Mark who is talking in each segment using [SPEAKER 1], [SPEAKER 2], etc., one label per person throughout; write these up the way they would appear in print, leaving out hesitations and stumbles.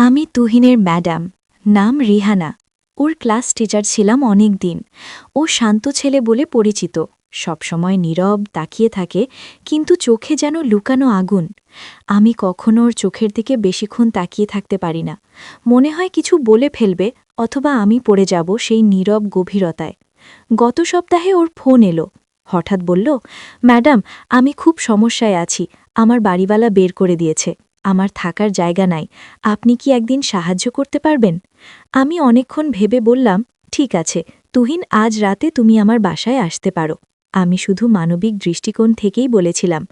[SPEAKER 1] আমি তুহিনের ম্যাডাম, নাম রিহানা। ওর class teacher ছিলাম অনেক দিন। ও শান্ত ছেলে বলে পরিচিত, সবসময় নীরব তাকিয়ে থাকে, কিন্তু চোখে যেন লুকানো আগুন। আমি কখনো ওর চোখের দিকে বেশিক্ষণ তাকিয়ে থাকতে পারি না। মনে হয় কিছু বলে ফেলবে, অথবা আমি পড়ে যাব সেই নীরব গভীরতায়। গত সপ্তাহে ওর ফোন এলো। হঠাৎ বলল, ম্যাডাম, আমি খুব সমস্যায় আছি, আমার বাড়িওয়ালা বের করে দিয়েছে, আমার থাকার জায়গা নাই, আপনি কি একদিন সাহায্য করতে পারবেন? আমি অনেকক্ষণ ভেবে বললাম, ঠিক আছে তুহিন, আজ রাতে তুমি আমার বাসায় আসতে পারো। আমি শুধু মানবিক দৃষ্টিকোণ থেকেই বলেছিলাম।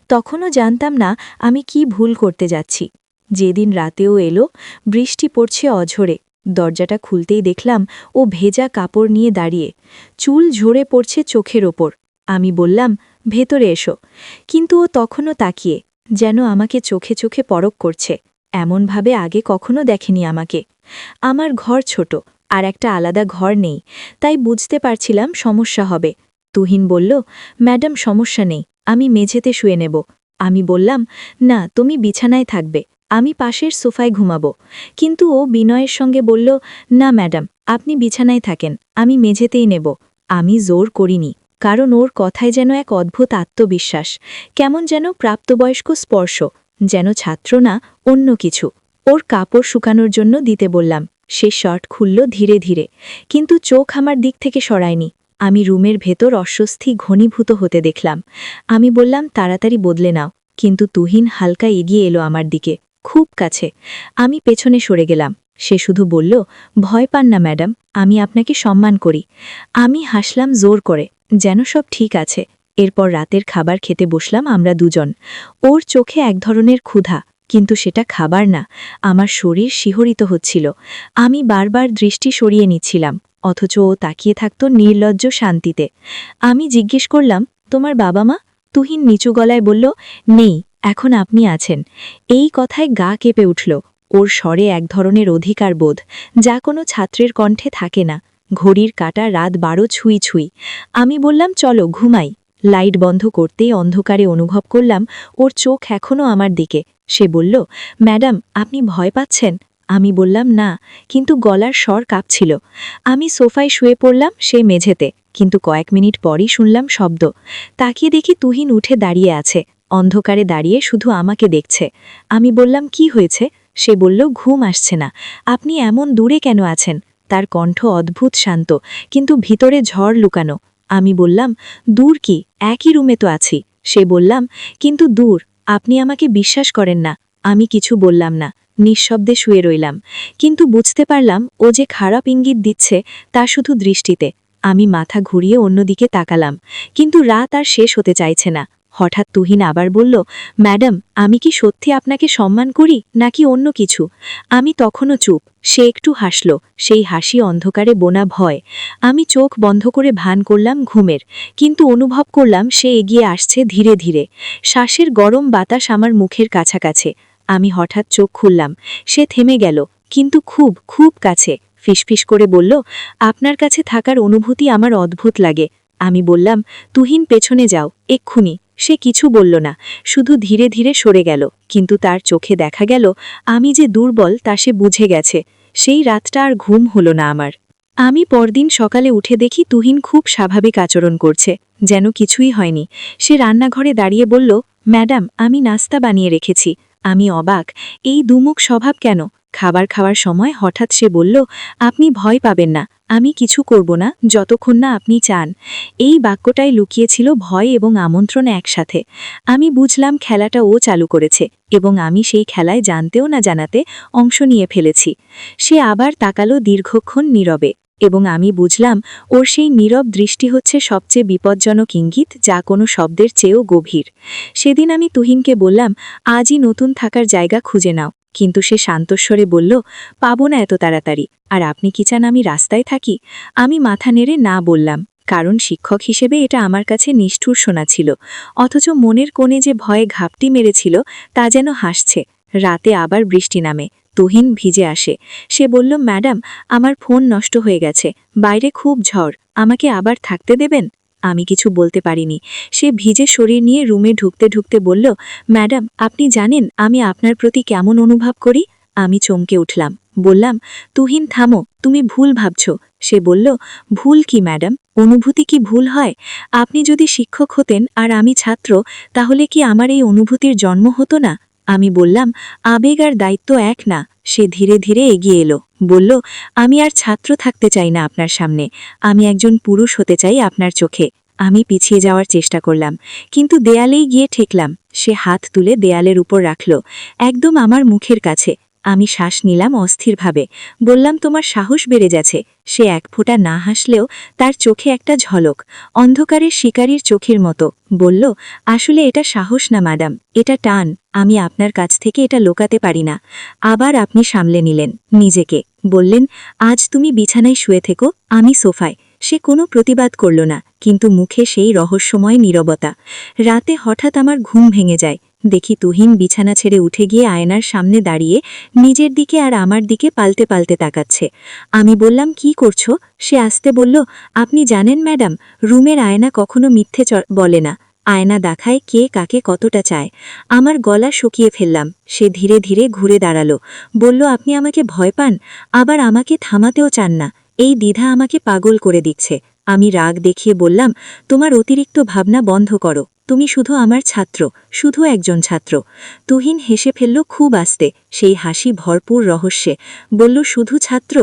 [SPEAKER 1] তখনও জানতাম না আমি কি ভুল করতে যাচ্ছি। যেদিন রাতেও এলো, বৃষ্টি পড়ছে অঝরে। দরজাটা খুলতেই দেখলাম ও ভেজা কাপড় নিয়ে দাঁড়িয়ে, চুল ঝরে পড়ছে চোখের ওপর। আমি বললাম, ভেতরে এসো। কিন্তু ও তখনও তাকিয়ে, যেন আমাকে চোখে চোখে পরখ করছে। এমনভাবে আগে কখনো দেখেনি আমাকে। আমার ঘর ছোট, আর একটা আলাদা ঘর নেই, তাই বুঝতে পারছিলাম সমস্যা হবে। তুহিন বলল, ম্যাডাম সমস্যা নেই, আমি মেঝেতে শুয়ে নেব। আমি বললাম, না, তুমি বিছানায় থাকবে, আমি পাশের সোফায় ঘুমাবো। কিন্তু ও বিনয়ের সঙ্গে বলল, না ম্যাডাম, আপনি বিছানায় থাকেন, আমি মেঝেতেই নেব। আমি জোর করিনি, কারণ ওর কথায় যেন এক অদ্ভুত আত্মবিশ্বাস, কেমন যেন প্রাপ্তবয়স্ক স্পর্শ, যেন ছাত্র না অন্য কিছু। ওর কাপড় শুকানোর জন্য দিতে বললাম। সে শার্ট খুলল ধীরে ধীরে, কিন্তু চোখ আমার দিক থেকে সরায়নি। আমি রুমের ভেতর অস্বস্তি ঘনীভূত হতে দেখলাম। আমি বললাম, তাড়াতাড়ি বদলে নাও। কিন্তু তুহিন হালকা এগিয়ে এলো আমার দিকে, খুব কাছে। আমি পেছনে সরে গেলাম। সে শুধু বলল, ভয় পান না ম্যাডাম, আমি আপনাকে সম্মান করি। আমি হাসলাম জোর করে, যেন সব ঠিক আছে। এরপর রাতের খাবার খেতে বসলাম আমরা দুজন। ওর চোখে এক ধরনের ক্ষুধা, কিন্তু সেটা খাবার না। আমার শরীর শিহরিত হচ্ছিল। আমি বারবার দৃষ্টি সরিয়ে নিচ্ছিলাম, অথচ ও তাকিয়ে থাকত নির্লজ্জ শান্তিতে। আমি জিজ্ঞেস করলাম, তোমার বাবা মা? তুহিন নিচু গলায় বলল, নেই, এখন আপনি আছেন। এই কথায় গা কেঁপে উঠল। ওর স্বরে এক ধরনের অধিকার বোধ, যা কোনো ছাত্রের কণ্ঠে থাকে না। ঘড়ির কাঁটা রাত 12 ছুঁই ছুঁই। আমি বললাম, চলো ঘুমাই। লাইট বন্ধ করতেই অন্ধকারে অনুভব করলাম ওর চোখ এখনও আমার দিকে। সে বলল, ম্যাডাম, আপনি ভয় পাচ্ছেন? আমি বললাম, না, কিন্তু গলার স্বর কাঁপছিল। আমি সোফায় শুয়ে পড়লাম, সে মেঝেতে। কিন্তু কয়েক মিনিট পরই শুনলাম শব্দ। তাকিয়ে দেখি তুহিন উঠে দাঁড়িয়ে আছে, অন্ধকারে দাঁড়িয়ে শুধু আমাকে দেখছে। আমি বললাম, কি হয়েছে? সে বলল, ঘুম আসছে না। আপনি এমন দূরে কেন আছেন? তার কণ্ঠ অদ্ভুত শান্ত, কিন্তু ভিতরে ঝড় লুকানো। আমি বললাম, দূর কি, একই রুমে তো আছি। সে বললাম, কিন্তু দূর, আপনি আমাকে বিশ্বাস করেন না। আমি কিছু বললাম না, নিঃশব্দে শুয়ে রইলাম। কিন্তু বুঝতে পারলাম ও যে খারাপ ইঙ্গিত দিচ্ছে, তা শুধু দৃষ্টিতে। আমি মাথা ঘুরিয়ে অন্যদিকে তাকালাম, কিন্তু রাত আর শেষ হতে চাইছে না। হঠাৎ তুহিন আবার বলল, ম্যাডাম, আমি কি সত্যি আপনাকে সম্মান করি, নাকি অন্য কিছু? আমি তখনও চুপ। সে একটু হাসল, সেই হাসি অন্ধকারে বোনা ভয়। আমি চোখ বন্ধ করে ভান করলাম ঘুমের, কিন্তু অনুভব করলাম সে এগিয়ে আসছে ধীরে ধীরে। শ্বাসের গরম বাতাস আমার মুখের কাছাকাছি। আমি হঠাৎ চোখ খুললাম। সে থেমে গেল, কিন্তু খুব খুব কাছে। ফিসফিস করে বলল, আপনার কাছে থাকার অনুভূতি আমার অদ্ভুত লাগে। আমি বললাম, তুহিন পেছনে যাও, এক্ষুনি। সে কিছু বলল না, শুধু ধীরে ধীরে সরে গেল। কিন্তু তার চোখে দেখা গেল আমি যে দুর্বল তা সে বুঝে গেছে। সেই রাতটা আর ঘুম হলো না আমার। আমি পরদিন সকালে উঠে দেখি তুহিন খুব স্বাভাবিক আচরণ করছে, যেন কিছুই হয়নি। সে রান্নাঘরে দাঁড়িয়ে বলল, ম্যাডাম, আমি নাস্তা বানিয়ে রেখেছি। আমি অবাক, এই দুমুখ স্বভাব কেন? খাবার খাওয়ার সময় হঠাৎ সে বলল, আপনি ভয় পাবেন না, আমি কিছু করব না যতক্ষণ না আপনি চান। এই বাক্যটাই লুকিয়েছিল ভয় এবং আমন্ত্রণ একসাথে। আমি বুঝলাম খেলাটা ও চালু করেছে, এবং আমি সেই খেলায় জানতেও না জানাতে অংশ নিয়ে ফেলেছি। সে আবার তাকালো দীর্ঘক্ষণ নীরবে, এবং আমি বুঝলাম ওর সেই নীরব দৃষ্টি হচ্ছে সবচেয়ে বিপজ্জনক ইঙ্গিত, যা কোনো শব্দের চেয়েও গভীর। সেদিন আমি তুহিনকে বললাম, আজই নতুন থাকার জায়গা খুঁজে নাও। কিন্তু সে শান্তস্বরে বলল, পাবো না এত তাড়াতাড়ি। আর আপনি কি চান আমি রাস্তায় থাকি? আমি মাথা নেড়ে না বললাম, কারণ শিক্ষক হিসেবে এটা আমার কাছে নিষ্ঠুর শোনাচ্ছিল। অথচ মনের কোণে যে ভয়ে ঘাপটি মেরেছিল, তা যেন হাসছে। রাতে আবার বৃষ্টি নামে, তুহিন ভিজে আসে। সে বলল, ম্যাডাম, আমার ফোন নষ্ট হয়ে গেছে, বাইরে খুব ঝড়, আমাকে আবার থাকতে দেবেন? আমি কিছু বলতে পারিনি। সে ভিজে শরীর নিয়ে রুমে ঢুকতে ঢুকতে বলল, ম্যাডাম, আপনি জানেন আমি আপনার প্রতি কেমন অনুভব করি? আমি চমকে উঠলাম, বললাম, তুহিন থামো, তুমি ভুল ভাবছ। সে বলল, ভুল কি ম্যাডাম? অনুভূতি কি ভুল হয়? আপনি যদি শিক্ষক হতেন আর আমি ছাত্র, তাহলে কি আমার এই অনুভূতির জন্ম হতো না? আমি বললাম, আবেগ আর দায়িত্ব এক না। সে ধীরে ধীরে এগিয়ে এলো, বলল, আমি আর ছাত্র থাকতে চাই না আপনার সামনে, আমি একজন পুরুষ হতে চাই আপনার চোখে। আমি পিছিয়ে যাওয়ার চেষ্টা করলাম, কিন্তু দেয়ালেই গিয়ে ঠেকলাম। সে হাত তুলে দেয়ালের উপর রাখল, একদম আমার মুখের কাছে। আমি শ্বাস নিলাম অস্থিরভাবে, বললাম, তোমার সাহস বেড়ে যাচ্ছে। সে এক ফোঁটা না হাসলেও তার চোখে একটা ঝলক, অন্ধকারের শিকারীর চোখের মতো। বলল, আসলে এটা সাহস না ম্যাডাম, এটা টান। আমি আপনার কাছ থেকে এটা লুকাতে পারি না। আবার আপনি সামলে নিলেন নিজেকে, বললেন, আজ তুমি বিছানায় শুয়ে থেকো, আমি সোফায়। সে কোনো প্রতিবাদ করল না, কিন্তু মুখে সেই রহস্যময় নীরবতা। রাতে হঠাৎ আমার ঘুম ভেঙে যায়। দেখি তুহিন বিছানা ছেড়ে উঠে গিয়ে আয়নার সামনে দাঁড়িয়ে নিজের দিকে আর আমার দিকে পাল্টে পাল্টে তাকাচ্ছে। আমি বললাম, কি করছো? সে আস্তে বলল, আপনি জানেন ম্যাডাম, রুমের আয়না কখনো মিথ্যে বলে না। আয়না দেখায় কে কাকে কতটা চায়। আমার গলা শুকিয়ে ফেললাম। সে ধীরে ধীরে ঘুরে দাঁড়ালো, বলল, আপনি আমাকে ভয় পান, আবার আমাকে থামাতেও চান না। এই দ্বিধা আমাকে পাগল করে দিচ্ছে। আমি রাগ দেখিয়ে বললাম, তোমার অতিরিক্ত ভাবনা বন্ধ করো। তুমি শুধু আমার ছাত্র, শুধু একজন ছাত্র। তুহিন হেসে ফেলল খুব আস্তে, সেই হাসি ভরপুর রহস্যে। বলল, শুধু ছাত্র?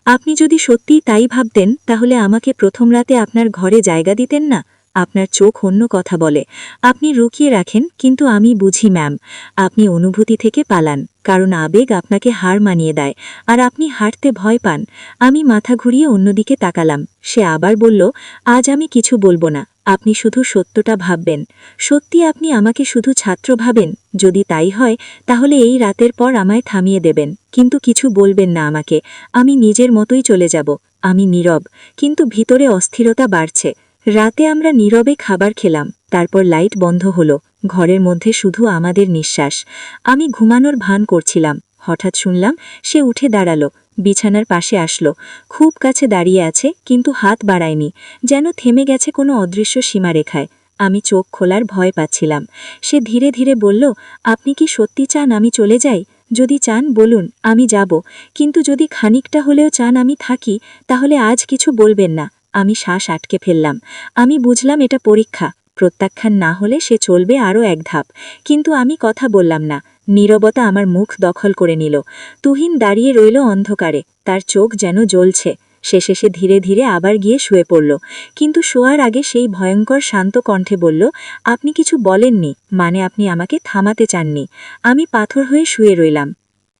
[SPEAKER 1] আপনি যদি সত্যিই তাই ভাবতেন, তাহলে আমাকে প্রথম রাতে আপনার ঘরে জায়গা দিতেন না? আপনার চোখ অন্য কথা বলে, আপনি লুকিয়ে রাখেন, কিন্তু আমি বুঝি ম্যাম। আপনি অনুভূতি থেকে পালান, কারণ আবেগ আপনাকে হার মানিয়ে দেয়, আর আপনি হারতে ভয় পান। আমি মাথা ঘুরিয়ে অন্যদিকে তাকালাম। সে আবার বলল, আজ আমি কিছু বলবো না, আপনি শুধু সত্যটা ভাববেন। সত্যি আপনি আমাকে শুধু ছাত্র ভাবেন? যদি তাই হয়, তাহলে এই রাতের পর আমায় থামিয়ে দেবেন, কিন্তু কিছু বলবেন না আমাকে। আমি নিজের মতোই চলে যাব। আমি নীরব, কিন্তু ভিতরে অস্থিরতা বাড়ছে। রাতে আমরা নীরবে খাবার খেলাম, তারপর লাইট বন্ধ হলো। ঘরের মধ্যে শুধু আমাদের নিঃশ্বাস। আমি ঘুমানোর ভান করছিলাম। হঠাৎ শুনলাম সে উঠে দাঁড়ালো, বিছানার পাশে আসলো, খুব কাছে দাঁড়িয়ে আছে, কিন্তু হাত বাড়ায়নি, যেন থেমে গেছে কোনো অদৃশ্য সীমারেখায়। আমি চোখ খোলার ভয় পাচ্ছিলাম। সে ধীরে ধীরে বলল, আপনি কি সত্যি চান আমি চলে যাই? যদি চান বলুন, আমি যাব, কিন্তু যদি খানিকটা হলেও চান আমি থাকি, তাহলে আজ কিছু বলবেন না। আমি শ্বাস আটকে ফেললাম। আমি বুঝলাম এটা পরীক্ষা, প্রত্যাখ্যান না হলে সে চলবে আরও এক ধাপ। কিন্তু আমি কথা বললাম না। নীরবতা আমার মুখ দখল করে নিল। তুহিন দাঁড়িয়ে রইল অন্ধকারে, তার চোখ যেন জ্বলছে। শেষে সে ধীরে ধীরে আবার গিয়ে শুয়ে পড়ল, কিন্তু শোয়ার আগে সেই ভয়ঙ্কর শান্ত কণ্ঠে বলল, আপনি কিছু বলেননি, মানে আপনি আমাকে থামাতে চাননি। আমি পাথর হয়ে শুয়ে রইলাম।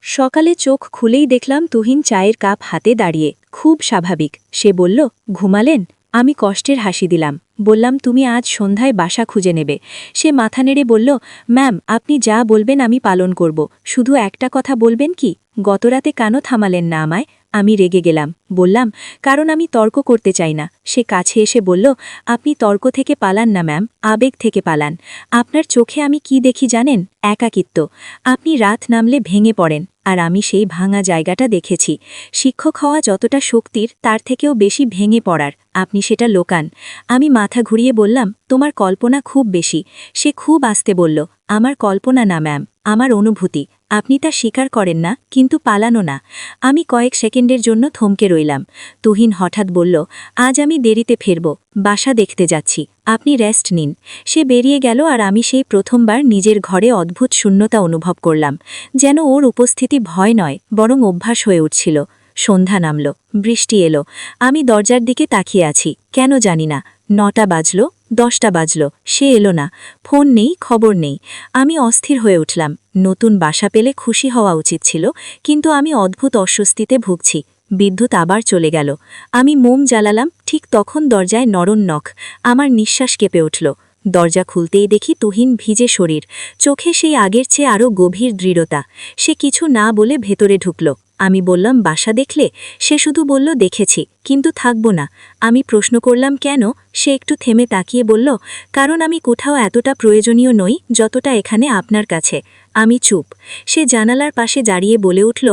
[SPEAKER 1] সকালে চোখ খুলেই দেখলাম তুহিন চায়ের কাপ হাতে দাঁড়িয়ে, খুব স্বাভাবিক। সে বলল, ঘুমালেন? আমি কষ্টের হাসি দিলাম, বললাম, তুমি আজ সন্ধ্যায় বাসা খুঁজে নেবে। সে মাথা নেড়ে বলল, ম্যাম, আপনি যা বলবেন আমি পালন করব, শুধু একটা কথা বলবেন কি, গতরাতে কেন থামালেন না আমায়? আমি রেগে গেলাম, বললাম, কারণ আমি তর্ক করতে চাই না। সে কাছে এসে বলল, আপনি তর্ক থেকে পালান না ম্যাম, আবেগ থেকে পালান। আপনার চোখে আমি কি দেখি জানেন? একাকিত্ব। আপনি রাত নামলে ভেঙে পড়েন, আর আমি সেই ভাঙা জায়গাটা দেখেছি। শিক্ষক হওয়া যতটা শক্তির, তার থেকেও বেশি ভেঙে পড়ার। আপনি সেটা লোকান। আমি মাথা ঘুরিয়ে বললাম, তোমার কল্পনা খুব বেশি। সে খুব আস্তে বলল, আমার কল্পনা না ম্যাম, আমার অনুভূতি। আপনি তা স্বীকার করেন না, কিন্তু পালানো না। আমি কয়েক সেকেন্ডের জন্য থমকে রইলাম। তুহিন হঠাৎ বলল, আজ আমি দেরিতে ফিরব, বাসা দেখতে যাচ্ছি, আপনি রেস্ট নিন। সে বেরিয়ে গেল, আর আমি সেই প্রথমবার নিজের ঘরে অদ্ভুত শূন্যতা অনুভব করলাম, যেন ওর উপস্থিতি ভয় নয়, বরং অভ্যাস হয়ে উঠছিল। সন্ধ্যা নামল, বৃষ্টি এলো। আমি দরজার দিকে তাকিয়ে আছি, কেন জানি না। 9টা বাজল, 10টা বাজল, সে এলো না। ফোন নেই, খবর নেই। আমি অস্থির হয়ে উঠলাম। নতুন বাসা পেলে খুশি হওয়া উচিত ছিল, কিন্তু আমি অদ্ভুত অস্বস্তিতে ভুগছি। বিদ্যুৎ আবার চলে গেল। আমি মোম জ্বালালাম, ঠিক তখন দরজায় নরম নখ। আমার নিঃশ্বাস কেঁপে উঠল। দরজা খুলতেই দেখি তুহিন ভিজে শরীর, চোখে সেই আগের চেয়ে আরও গভীর দৃঢ়তা। সে কিছু না বলে ভেতরে ঢুকল। আমি বললাম, বাসা দেখলে? সে শুধু বলল, দেখেছি, কিন্তু থাকব না। আমি প্রশ্ন করলাম, কেন? সে একটু থেমে তাকিয়ে বলল, কারণ আমি কোথাও এতটা প্রয়োজনীয় নই যতটা এখানে আপনার কাছে। আমি চুপ। সে জানালার পাশে দাঁড়িয়ে বলে উঠল,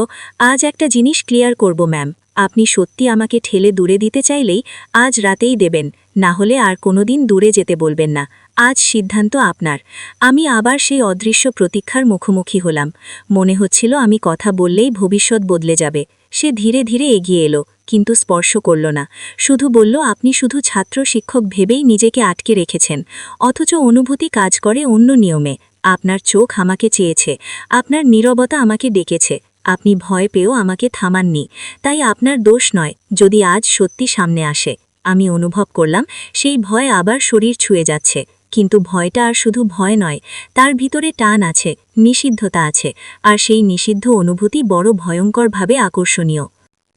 [SPEAKER 1] আজ একটা জিনিস ক্লিয়ার করব ম্যাম,
[SPEAKER 2] আপনি সত্যি আমাকে ঠেলে দূরে দিতে চাইলেই আজ রাতেই দেবেন, না হলে আর কোনোদিন দূরে যেতে বলবেন না। আজ সিদ্ধান্ত আপনার। আমি আবার সেই অদৃশ্য প্রতীক্ষার মুখোমুখি হলাম। মনে হচ্ছিল আমি কথা বললেই ভবিষ্যৎ বদলে যাবে। সে ধীরে ধীরে এগিয়ে এলো, কিন্তু স্পর্শ করল না। শুধু বলল, আপনি শুধু ছাত্র শিক্ষক ভেবেই নিজেকে আটকে রেখেছেন, অথচ অনুভূতি কাজ করে অন্য নিয়মে। আপনার চোখ আমাকে চেয়েছে, আপনার নীরবতা আমাকে ডেকেছে। আপনি ভয় পেয়েও আমাকে থামাননি, তাই আপনার দোষ নয় যদি আজ সত্যি সামনে আসে। আমি অনুভব করলাম সেই ভয় আবার শরীর ছুঁয়ে যাচ্ছে, কিন্তু ভয়টা আর শুধু ভয় নয়, তার ভিতরে টান আছে, নিষিদ্ধতা আছে, আর সেই নিষিদ্ধ অনুভূতি বড় ভয়ঙ্করভাবে আকর্ষণীয়।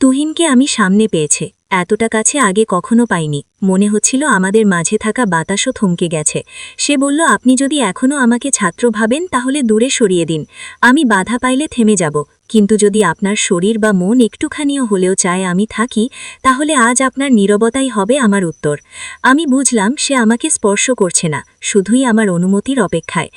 [SPEAKER 2] তুহিনকে আমি সামনে পেয়েছে, এতটা কাছে আগে কখনো পাইনি। মনে হচ্ছিল আমাদের মাঝে থাকা বাতাসও থমকে গেছে। সে বলল, আপনি যদি এখনও আমাকে ছাত্র ভাবেন তাহলে দূরে সরিয়ে দিন, আমি বাধা পাইলে থেমে যাব। কিন্তু যদি আপনার শরীর বা মন একটুখানিও হলেও চায় আমি থাকি, তাহলে আজ আপনার নীরবতাই হবে আমার উত্তর। আমি বুঝলাম সে আমাকে স্পর্শ করছে না, শুধুই আমার অনুমতির অপেক্ষায়।